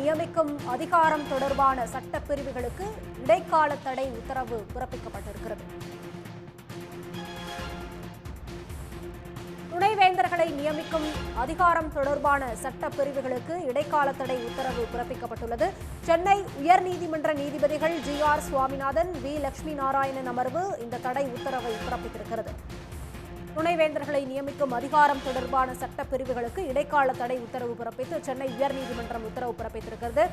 நியமிக்கும் அதிகாரம் தொடர்பான சட்டப்பிரிவுகளுக்கு இடைக்கால தடை உத்தரவு பிறப்பிக்கப்பட்டிருக்கிறது. துணைவேந்தர்களை நியமிக்கும் அதிகாரம் தொடர்பான சட்டப்பிரிவுகளுக்கு இடைக்கால தடை உத்தரவு பிறப்பிக்கப்பட்டுள்ளது. சென்னை உயர்நீதிமன்ற நீதிபதிகள் GR சுவாமிநாதன், V லட்சுமி நாராயணன் அமர்வு இந்த தடை உத்தரவை பிறப்பித்திருக்கிறது. துணைவேந்தர்களை நியமிக்கும் அதிகாரம் தொடர்பான சட்டப்பிரிவுகளுக்கு இடைக்கால தடை உத்தரவு பிறப்பித்து சென்னை உயர்நீதிமன்றம் உத்தரவு பிறப்பித்திருக்கிறது.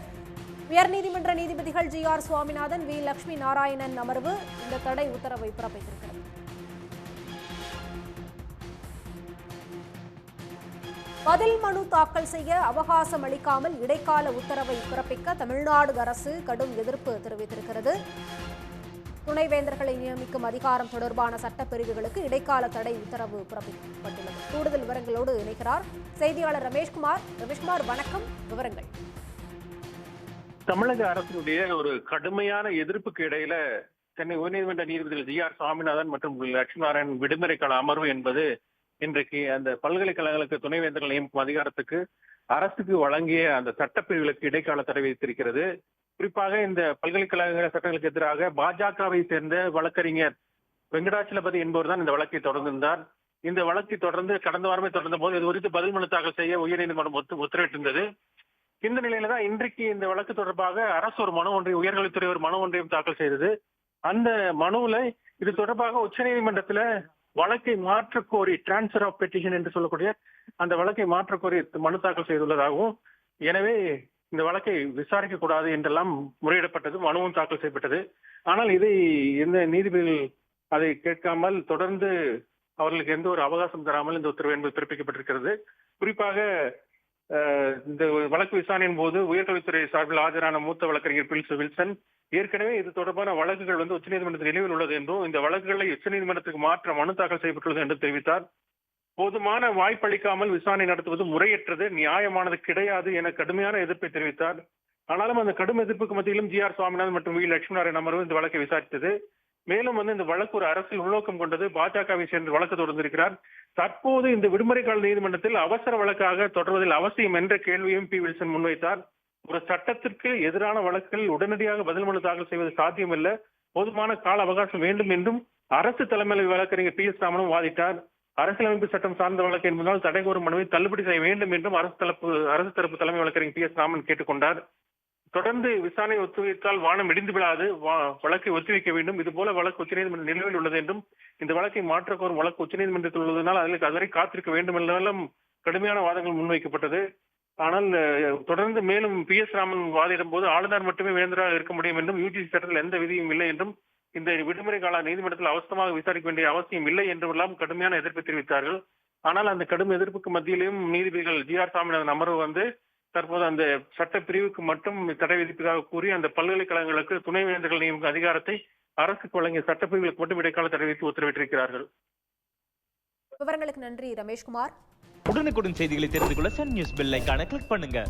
உயர்நீதிமன்ற நீதிபதிகள் GR சுவாமிநாதன், V லட்சுமி நாராயணன் அமர்வு இந்த தடை உத்தரவை பிறப்பித்திருக்கிறது. பதில் மனு தாக்கல் செய்ய அவகாசம் அளிக்காமல் இடைக்கால உத்தரவை பிறப்பிக்க தமிழ்நாடு அரசு கடும் எதிர்ப்பு தெரிவித்திருக்கிறது. துணைவேந்தர்களை நியமிக்கும் அதிகாரம் தொடர்பான சட்டப்பிரிவுகளுக்கு இடைக்கால தடை உத்தரவு பிறப்பிக்கப்பட்டுள்ளது. கூடுதல் விவரங்களோடு இணைக்கிறார் செய்தியாளர் ரமேஷ்குமார். ரமேஷ்குமார், வணக்கம். விவரங்கள். தமிழக அரசினுடைய ஒரு கடுமையான எதிர்ப்புக்கு இடையில சென்னை உயர்நீதிமன்ற நீதிபதிகள் GR சுவாமிநாதன் மற்றும் லட்சுமி நாராயணன் விடுமுறை கால அமர்வு என்பது இன்றைக்கு அந்த பல்கலைக்கழகங்களுக்கு துணைவேந்தர்கள் நியமிக்கும் அதிகாரத்துக்கு அரசுக்கு வழங்கிய அந்த சட்டப்பிரிவுகளுக்கு இடைக்கால தடை விதித்திருக்கிறது. குறிப்பாக இந்த பல்கலைக்கழக சட்டங்களுக்கு எதிராக பாஜகவை சேர்ந்த வழக்கறிஞர் வெங்கடாச்சலபதி என்பவர் தான் இந்த வழக்கை தொடர்ந்திருந்தார். இந்த வழக்கை தொடர்ந்து கடந்த வாரமே தொடர்ந்த போது இது குறித்து பதில் மனு தாக்கல் செய்ய உயர்நீதிமன்றம் உத்தரவிட்டிருந்தது. இந்த நிலையில தான் இன்றைக்கு இந்த வழக்கு தொடர்பாக அரசு ஒரு மனு ஒன்றையும் உயர்கல்வித்துறை ஒரு மனு ஒன்றையும் தாக்கல் செய்தது. அந்த மனுவில் இது தொடர்பாக உச்சநீதிமன்றத்துல வழக்கை மாற்றக் கோரி டிரான்ஸ்பர் ஆஃப் பெட்டிஷன் என்று சொல்லக்கூடிய அந்த வழக்கை மாற்றக் கோரி மனு தாக்கல் செய்துள்ளதாகவும், எனவே இந்த வழக்கை விசாரிக்க கூடாது என்றெல்லாம் முறையிடப்பட்டது, மனுவும் தாக்கல் செய்யப்பட்டது. ஆனால் இதை இந்த நீதிபதிகள் அதை கேட்காமல் தொடர்ந்து அவர்களுக்கு எந்த ஒரு அவகாசம் தராமல் இந்த உத்தரவு என்பது பிறப்பிக்கப்பட்டிருக்கிறது. குறிப்பாக இந்த வழக்கு விசாரணையின் போது உயர்கல்வித்துறை சார்பில் ஆஜரான மூத்த வழக்கறிஞர் பில்ஸ் வில்சன் ஏற்கனவே இது தொடர்பான வழக்குகள் உச்சநீதிமன்றத்தில் நிலுவையில் உள்ளது என்றும் இந்த வழக்குகளை உச்சநீதிமன்றத்துக்கு மாற்ற மனு தாக்கல் செய்யப்பட்டுள்ளது என்று தெரிவித்தார். போதுமான வாய்ப்பளிக்காமல் விசாரணை நடத்துவது முறையற்றது, நியாயமானது கிடையாது என கடுமையான எதிர்ப்பை தெரிவித்தார். ஆனாலும் அந்த கடும் எதிர்ப்புக்கு மத்தியிலும் GR சுவாமிநாதன் மற்றும் V லட்சுமி நாராயணன் அமர்வு இந்த வழக்கை விசாரித்தது. மேலும் இந்த வழக்கு ஒரு அரசியல் உள்நோக்கம் கொண்டது, பாஜகவை சேர்ந்து வழக்கு தொடர்ந்திருக்கிறார். தற்போது இந்த விடுமுறை கால நீதிமன்றத்தில் அவசர வழக்காக தொடர்வதில் அவசியம் என்ற கேள்வியும் P வில்சன் முன்வைத்தார். ஒரு சட்டத்திற்கு எதிரான வழக்குகள் உடனடியாக பதில் மனு தாக்கல் செய்வது சாத்தியமல்ல, போதுமான கால அவகாசம் வேண்டும் என்றும் அரசு தலைமை வழக்கறிஞர் PS ராமனும் வாதிட்டார். அரசியலமைப்பு சட்டம் சார்ந்த வழக்கு என்பதால் தடை கோரும் மனுவை தள்ளுபடி செய்ய வேண்டும் என்றும் அரசு தரப்பு தலைமை வழக்கறிஞர் PS ராமன் கேட்டுக்கொண்டார். தொடர்ந்து விசாரணை ஒத்திவைத்தால் வானம் இடிந்து விடாது, வழக்கை ஒத்திவைக்க வேண்டும். இதுபோல வழக்கு உச்சநீதிமன்ற நிலுவையில் உள்ளது என்றும் இந்த வழக்கை மாற்றக் கோரும் வழக்கு உச்சநீதிமன்றத்தில் உள்ளதனால் அதற்கு அதுவரை காத்திருக்க வேண்டும் என்றாலும் கடுமையான வாதங்கள் முன்வைக்கப்பட்டது. ஆனால் தொடர்ந்து மேலும் PS ராமன் வாதிடும் போது ஆளுநர் மட்டுமே வேந்தராக இருக்க முடியும் என்றும் UGC சட்டத்தில் எந்த விதியும் இல்லை என்றும் இந்த விடுமுறை கால நீதிமன்றத்தில் அவசரமாக விசாரிக்க வேண்டிய அவசியம் இல்லை என்றெல்லாம் கடுமையான எதிர்ப்பை தெரிவித்தார்கள். ஆனால் அந்த கடும் எதிர்ப்புக்கு மத்தியிலும் நீதிபதிகள் GR சுவாமிநாதன் அமர்வு தற்போது அந்த சட்ட பிரிவுக்கு மட்டும் தடை விதிப்பதாக கூறி அந்த பல்கலைக்கழகங்களுக்கு துணைவேந்தர்கள் நியமிக்கும் அதிகாரத்தை அரசுக்கு வழங்கிய சட்டப்பிரிவுகளுக்கு மட்டும் இடைக்கால தடை விதித்து உத்தரவிட்டிருக்கிறார்கள். விவரங்களுக்கு நன்றி ரமேஷ்குமார். உடனுக்குடன் செய்திகளை தெரிந்து கொள்ள சன் நியூஸ் பெல் ஐகானை கிளிக் பண்ணுங்க.